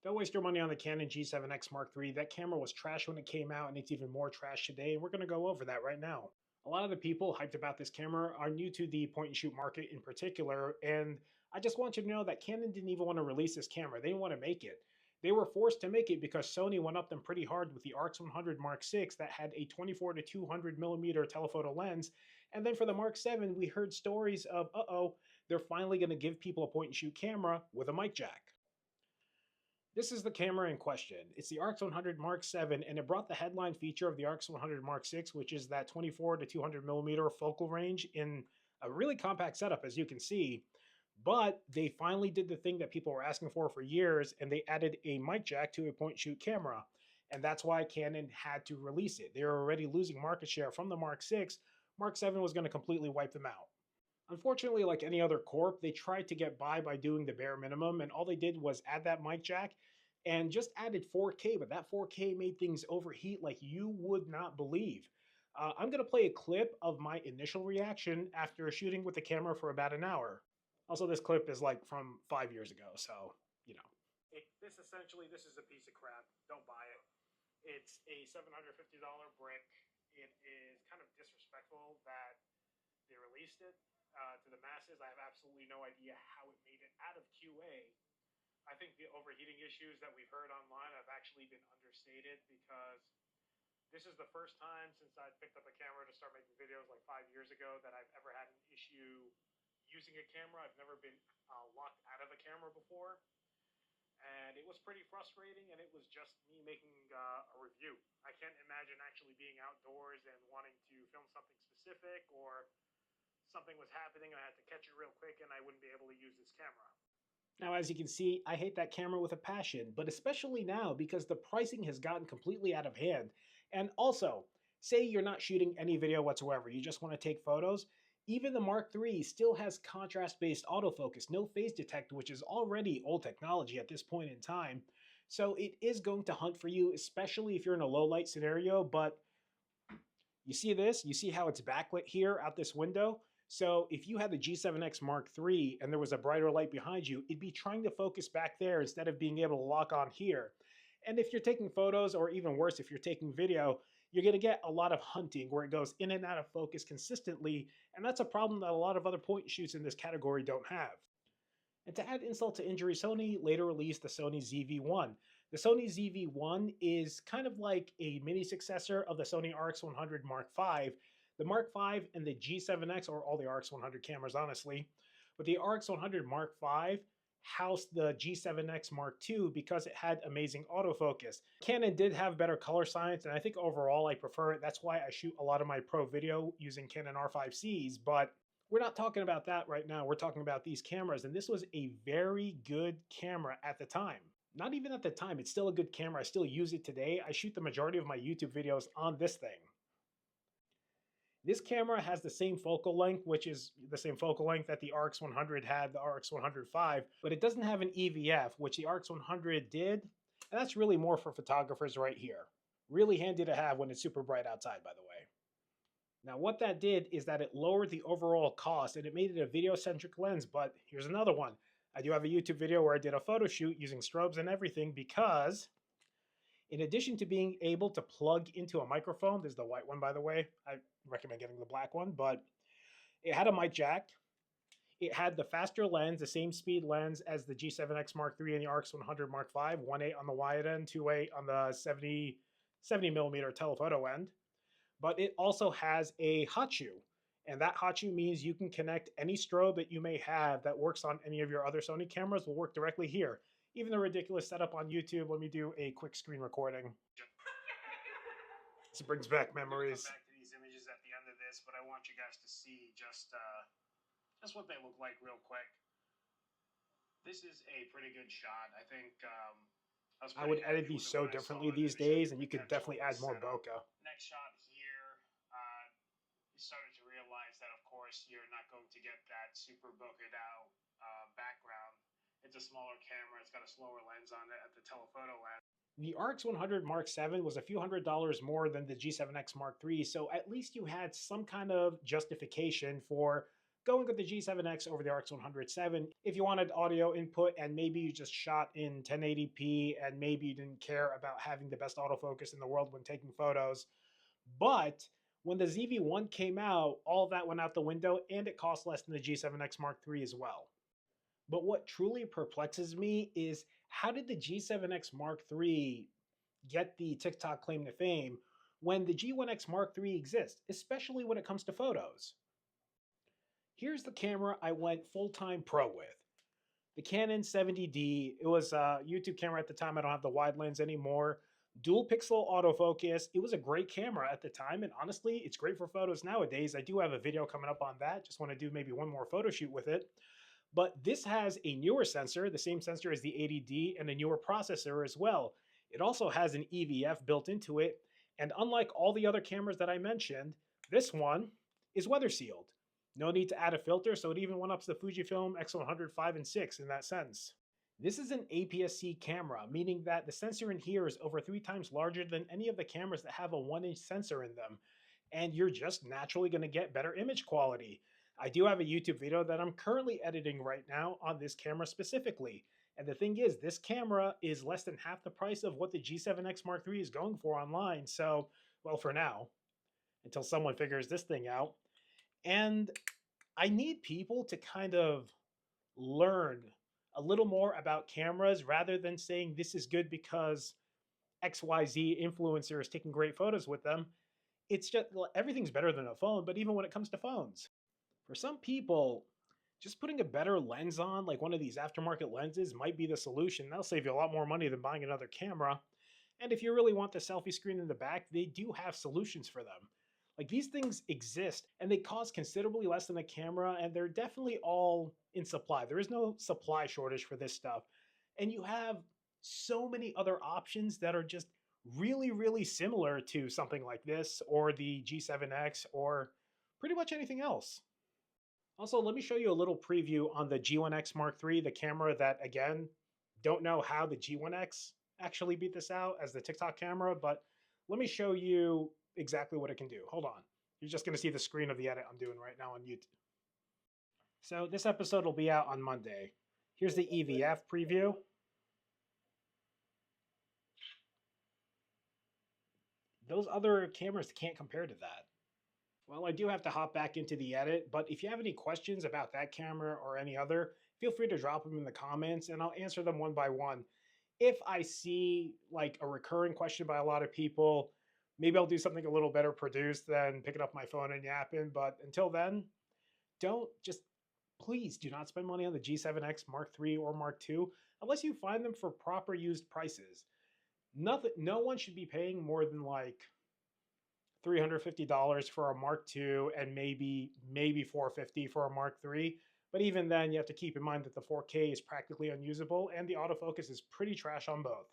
Don't waste your money on the Canon G7X Mark III. That camera was trash when it came out, and it's even more trash today. And we're going to go over that right now. A lot of the people hyped about this camera are new to the point and shoot market in particular. And I just want you to know that Canon didn't even want to release this camera. They didn't want to make it. They were forced to make it because Sony went up them pretty hard with the RX100 Mark VI that had a 24 to 200 millimeter telephoto lens. And then for the Mark VII, we heard stories of, they're finally going to give people a point and shoot camera with a mic jack. This is the camera in question. It's the RX100 Mark VII, and it brought the headline feature of the RX100 Mark VI, which is that 24 to 200 millimeter focal range in a really compact setup, as you can see. But they finally did the thing that people were asking for years, and they added a mic jack to a point shoot camera. And that's why Canon had to release it. They were already losing market share from the Mark VI. Mark VII was going to completely wipe them out. Unfortunately, like any other corp, they tried to get by doing the bare minimum, and all they did was add that mic jack and just added 4K, but that 4K made things overheat like you would not believe. I'm going to play a clip of my initial reaction after shooting with the camera for about an hour. Also, this clip is like from 5 years ago, so, you know. This is a piece of crap. Don't buy it. It's a $750 brick. It is kind of disrespectful that they released it to the masses. I have absolutely no idea how it made it out of QA. I think the overheating issues that we've heard online have actually been understated because this is the first time since I picked up a camera to start making videos like 5 years ago that I've ever had an issue using a camera. I've never been locked out of a camera before. And it was pretty frustrating, and it was just me making a review. I can't imagine actually being outdoors and wanting to film something specific, or something was happening and I had to catch it real quick and I wouldn't be able to use this camera. Now, as you can see, I hate that camera with a passion, but especially now because the pricing has gotten completely out of hand. And also, say you're not shooting any video whatsoever, you just want to take photos. Even the Mark III still has contrast-based autofocus, no phase detect, which is already old technology at this point in time. So it is going to hunt for you, especially if you're in a low light scenario. But you see this? You see how it's backlit here out this window? So if you had the G7X Mark III and there was a brighter light behind you, it'd be trying to focus back there instead of being able to lock on here. And if you're taking photos, or even worse, if you're taking video, you're going to get a lot of hunting where it goes in and out of focus consistently. And that's a problem that a lot of other point and shoots in this category don't have. And to add insult to injury, Sony later released the Sony ZV-1. The Sony ZV-1 is kind of like a mini successor of the Sony RX100 Mark V. The Mark V and the G7X, or all the RX100 cameras, honestly, but the RX100 Mark V housed the G7X Mark II because it had amazing autofocus. Canon did have better color science, and I think overall I prefer it. That's why I shoot a lot of my pro video using Canon R5Cs, but we're not talking about that right now. We're talking about these cameras, and this was a very good camera at the time. Not even at the time, it's still a good camera. I still use it today. I shoot the majority of my YouTube videos on this thing. This camera has the same focal length, which is the same focal length that the RX100 had, the RX100 V, but it doesn't have an EVF, which the RX100 did, and that's really more for photographers right here. Really handy to have when it's super bright outside, by the way. Now, what that did is that it lowered the overall cost, and it made it a video-centric lens, but here's another one. I do have a YouTube video where I did a photo shoot using strobes and everything because in addition to being able to plug into a microphone, there's the white one, by the way. I recommend getting the black one, but it had a mic jack. It had the faster lens, the same speed lens as the G7X Mark III and the RX100 Mark V, 1.8 on the wide end, 2.8 on the 70 millimeter telephoto end. But it also has a hot shoe. And that hot shoe means you can connect any strobe that you may have that works on any of your other Sony cameras will work directly here. Even the ridiculous setup on YouTube, let me do a quick screen recording. This brings back memories. Come back to these images at the end of this, but I want you guys to see just what they look like real quick. This is a pretty good shot. I think I would edit these so differently these days, and you could definitely add more bokeh. Next shot here, you started to realize that, of course, you're not going to get that super bokeh out background. It's a smaller camera. It's got a slower lens on it at the telephoto end. The RX100 Mark VII was a few $100s more than the G7X Mark III, so at least you had some kind of justification for going with the G7X over the RX100 if you wanted audio input and maybe you just shot in 1080p and maybe you didn't care about having the best autofocus in the world when taking photos. But when the ZV-1 came out, all of that went out the window and it cost less than the G7X Mark III as well. But what truly perplexes me is how did the G7X Mark III get the TikTok claim to fame when the G1X Mark III exists, especially when it comes to photos? Here's the camera I went full-time pro with. The Canon 70D. It was a YouTube camera at the time. I don't have the wide lens anymore. Dual pixel autofocus. It was a great camera at the time, and honestly, it's great for photos nowadays. I do have a video coming up on that. Just want to do maybe one more photo shoot with it. But this has a newer sensor, the same sensor as the 80D, and a newer processor as well. It also has an EVF built into it, and unlike all the other cameras that I mentioned, this one is weather sealed. No need to add a filter, so it even went up to the Fujifilm X100 5 and 6 in that sense. This is an APS-C camera, meaning that the sensor in here is over 3 times larger than any of the cameras that have a 1-inch sensor in them, and you're just naturally going to get better image quality. I do have a YouTube video that I'm currently editing right now on this camera specifically, and the thing is, this camera is less than half the price of what the G7X Mark III is going for online, so, well, for now, until someone figures this thing out. And I need people to kind of learn a little more about cameras rather than saying this is good because XYZ influencer is taking great photos with them. It's just everything's better than a phone, but even when it comes to phones, for some people, just putting a better lens on, like one of these aftermarket lenses, might be the solution. That'll save you a lot more money than buying another camera. And if you really want the selfie screen in the back, they do have solutions for them. Like these things exist and they cost considerably less than a camera, and they're definitely all in supply. There is no supply shortage for this stuff. And you have so many other options that are just really, really similar to something like this or the G7X or pretty much anything else. Also, let me show you a little preview on the G1X Mark III, the camera that, again, don't know how the G1X actually beat this out as the TikTok camera, but let me show you exactly what it can do. Hold on. You're just going to see the screen of the edit I'm doing right now on YouTube. So this episode will be out on Monday. Here's the EVF preview. Those other cameras can't compare to that. Well, I do have to hop back into the edit, but if you have any questions about that camera or any other, feel free to drop them in the comments and I'll answer them one by one. If I see like a recurring question by a lot of people, maybe I'll do something a little better produced than picking up my phone and yapping. But until then, please do not spend money on the G7X Mark III or Mark II unless you find them for proper used prices. No one should be paying more than like $350 for a Mark II and maybe $450 for a Mark III. But even then, you have to keep in mind that the 4K is practically unusable and the autofocus is pretty trash on both.